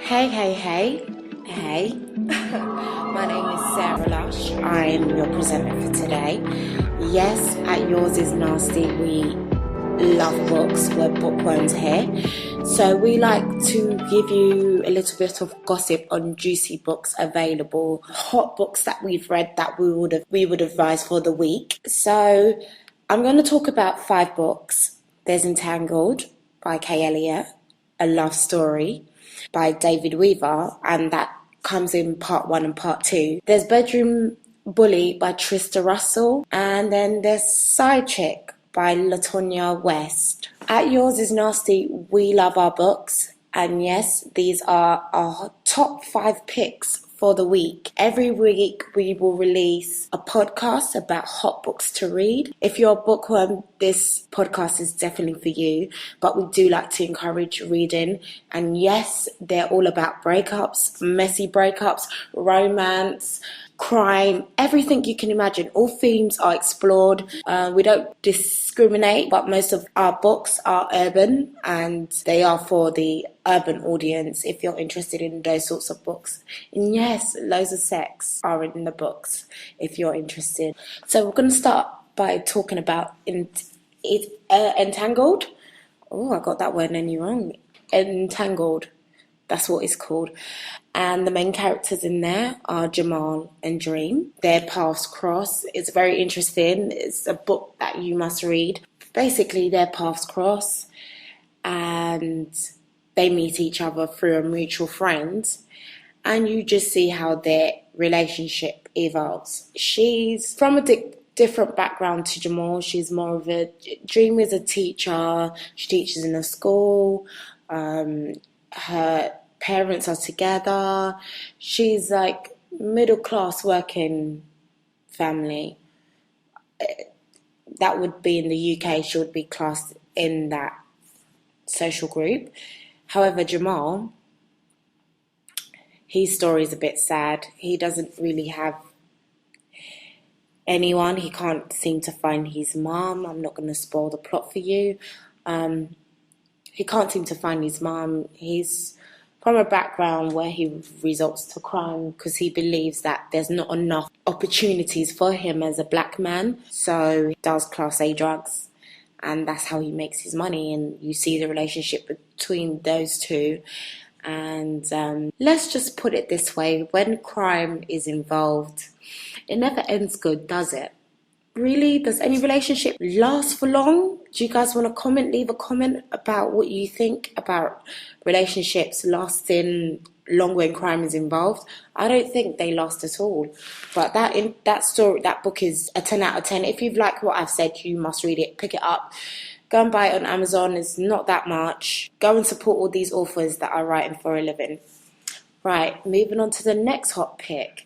Hey. My name is Sarah Lush. I'm your presenter for today. Yes, at Yours is Nasty, we love books. We're bookworms here. So we like to give you a little bit of gossip on juicy books available, hot books that we've read that we would advise for the week. So I'm going to talk about 5 books. There's Entangled by Kay Elliott, A Love Story by David Weaver, and that comes in part 1 and part 2. There's Bedroom Bully by Trista Russell, and then there's Side Chick by Latonya West. At Yours is Nasty, we love our books, and yes, these are our top 5 picks for the week. Every week we will release a podcast about hot books to read. If you're a bookworm, this podcast is definitely for you, but we do like to encourage reading. And yes, they're all about breakups, messy breakups, romance, crime, everything you can imagine. All themes are explored. We don't discriminate, but most of our books are urban and they are for the urban audience if you're interested in those sorts of books. And yes, loads of sex are in the books if you're interested. So we're going to start by talking about Entangled. Oh, I got that word any wrong. Entangled. That's what it's called. And the main characters in there are Jamal and Dream. Their paths cross. It's very interesting. It's a book that you must read. Basically, their paths cross and they meet each other through a mutual friend. And you just see how their relationship evolves. She's from a different background to Jamal. She's more of Dream is a teacher. She teaches in a school. Her parents are together. She's like middle class working family. That would be in the UK. She would be classed in that social group. However, Jamal, his story is a bit sad. He doesn't really have anyone. He can't seem to find his mom. I'm not going to spoil the plot for you. He can't seem to find his mom. He's from a background where he resorts to crime because he believes that there's not enough opportunities for him as a black man. So he does Class A drugs, and that's how he makes his money. And you see the relationship between those two. And let's just put it this way. When crime is involved, it never ends good, does it? Really? Does any relationship last for long? Do you guys want to comment? Leave a comment about what you think about relationships lasting long when crime is involved. I don't think they last at all. But that book is a 10 out of 10. If you've liked what I've said, you must read it. Pick it up. Go and buy it on Amazon. It's not that much. Go and support all these authors that are writing for a living. Right, moving on to the next hot pick.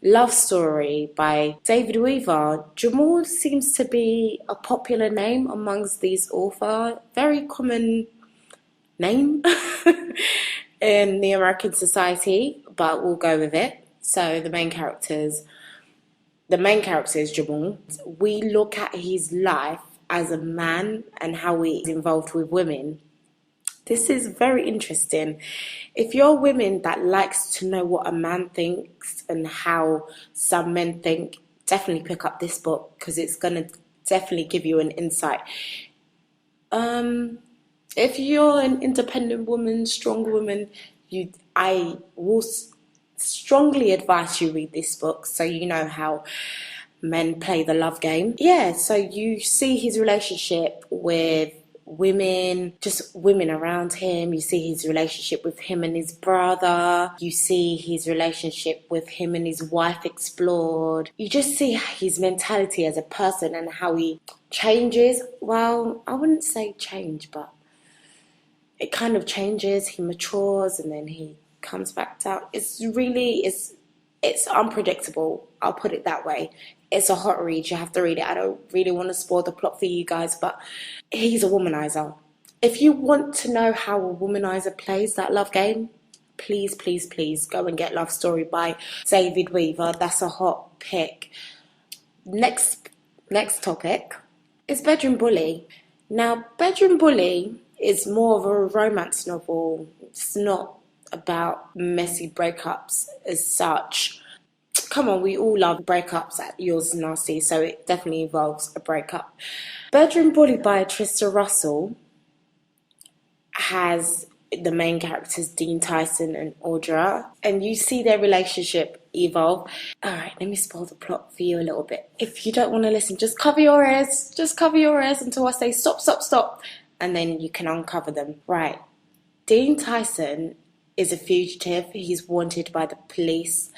Love Story by David Weaver. Jamal seems to be a popular name amongst these authors. Very common name in the American society, but we'll go with it. So the main character is Jamal. We look at his life as a man and how he's involved with women. This is very interesting. If you're women that likes to know what a man thinks and how some men think, definitely pick up this book because it's going to definitely give you an insight. If you're an independent woman, strong woman, I will strongly advise you read this book so you know how men play the love game. Yeah, so you see his relationship with women, just women around him. You see his relationship with him and his brother. You see his relationship with him and his wife explored. You just see his mentality as a person and how he changes. Well, I wouldn't say change, but it kind of changes. He matures and then he comes back down. It's unpredictable. I'll put it that way. It's a hot read. You have to read it. I don't really want to spoil the plot for you guys, but he's a womanizer. If you want to know how a womanizer plays that love game, please go and get Love Story by David Weaver. That's a hot pick. Next topic is Bedroom Bully. Now, Bedroom Bully is more of a romance novel. It's not about messy breakups as such. Come on, we all love breakups at Yours is Nasty, so it definitely involves a breakup. Bedroom Bully by Trista Russell has the main characters Dean Tyson and Audra, and you see their relationship evolve. Alright, let me spoil the plot for you a little bit. If you don't want to listen, just cover your ears. Just cover your ears until I say stop, stop, stop, and then you can uncover them. Right. Dean Tyson is a fugitive. He's wanted by the police,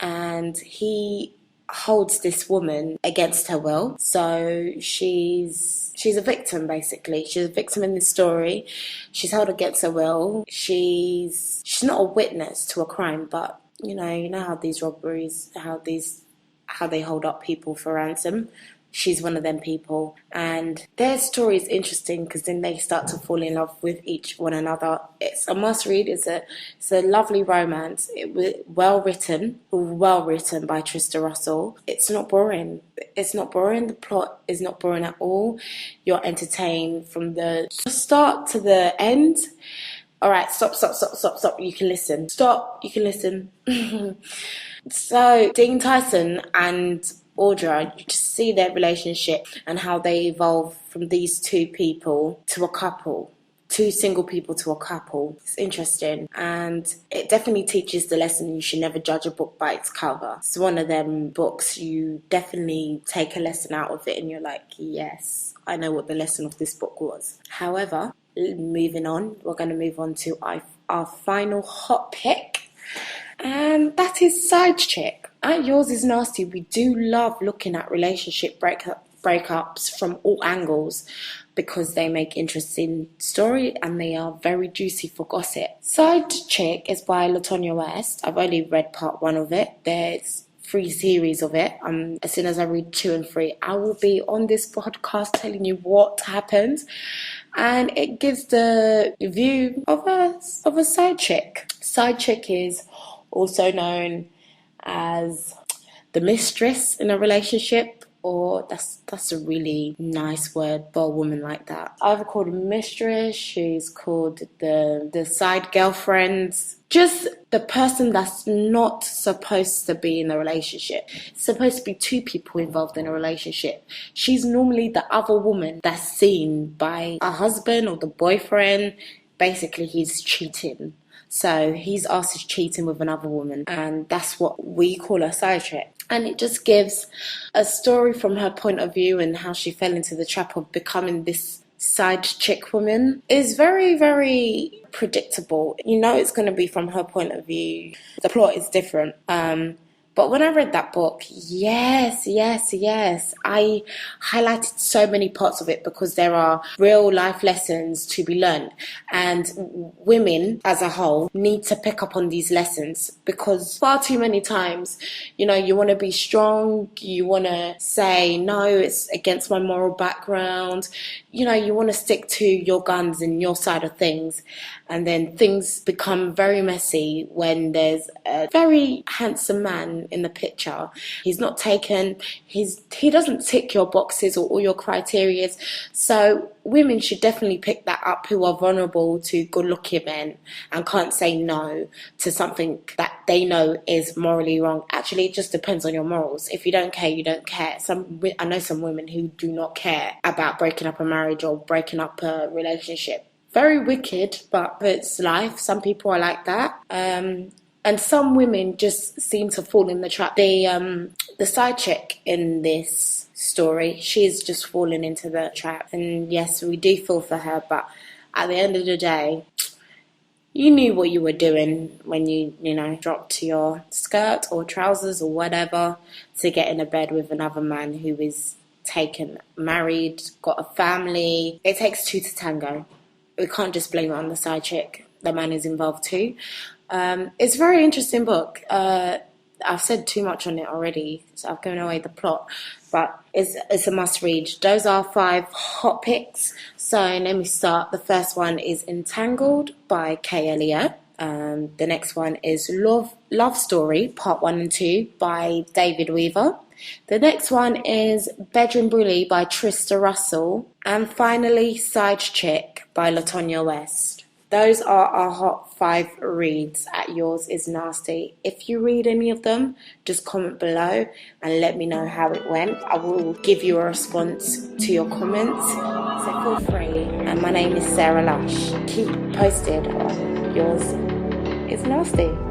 and he holds this woman against her will. So she's a victim, basically. She's a victim in this story. She's held against her will. She's not a witness to a crime, but you know how these robberies, how they hold up people for ransom. She's one of them people, and their story is interesting because then they start to fall in love with one another. It's a must read. It's a lovely romance. It was well written by Trista Russell. It's not boring. It's not boring. The plot is not boring at all. You're entertained from the start to the end. All right, stop. You can listen. Stop. You can listen. So Dean Tyson and Audra, you just see their relationship and how they evolve from these two people to a couple, two single people to a couple. It's interesting, and it definitely teaches the lesson you should never judge a book by its cover. It's one of them books you definitely take a lesson out of it and you're like, yes, I know what the lesson of this book was. However, moving on, we're going to move on to our final hot pick, and that is Side Chick. At Yours is Nasty, we do love looking at relationship breakups from all angles because they make interesting story and they are very juicy for gossip. Side Chick is by LaTonya West. I've only read part 1 of it. There's 3 series of it. As soon as I read 2 and 3, I will be on this podcast telling you what happened. And it gives the view of a side chick. Side chick is also known as the mistress in a relationship, or that's a really nice word for a woman like that. I've called a mistress, she's called the side girlfriend, just the person that's not supposed to be in a relationship. It's supposed to be 2 people involved in a relationship. She's normally the other woman that's seen by a husband or the boyfriend. Basically, he's cheating. So he's asked is cheating with another woman, and that's what we call a side chick. And it just gives a story from her point of view and how she fell into the trap of becoming this side chick woman. Is very, very predictable. You know it's going to be from her point of view. The plot is different. But when I read that book, yes, I highlighted so many parts of it because there are real life lessons to be learned. And women as a whole need to pick up on these lessons because far too many times, you know, you want to be strong, you want to say, no, it's against my moral background. You know, you want to stick to your guns and your side of things. And then things become very messy when there's a very handsome man in the picture. He's not taken, he doesn't tick your boxes or all your criteria. So women should definitely pick that up who are vulnerable to good-looking men and can't say no to something that they know is morally wrong. Actually, it just depends on your morals. If you don't care, you don't care. I know some women who do not care about breaking up a marriage or breaking up a relationship. Very wicked, but it's life. Some people are like that. And some women just seem to fall in the trap. The side chick in this story, she's just fallen into the trap. And yes, we do feel for her, but at the end of the day, you knew what you were doing when you dropped your skirt or trousers or whatever to get in a bed with another man who is married, got a family. It takes 2 to tango. We can't just blame it on the side chick. The man is involved too. It's a very interesting book. I've said too much on it already, so I've given away the plot. But it's a must read. Those are 5 hot picks. So let me start. The first one is Entangled by Kay Elliott. The next one is Love Story, Part 1 and 2 by David Weaver. The next one is Bedroom Bully by Trista Russell. And finally, Side Chick by LaTonya West. those are our hot 5 reads at Yours Is Nasty. If you read any of them, just comment below and let me know how it went. I will give you a response to your comments, so feel free. And my name is Sarah Lush. Keep posted on Yours Is Nasty.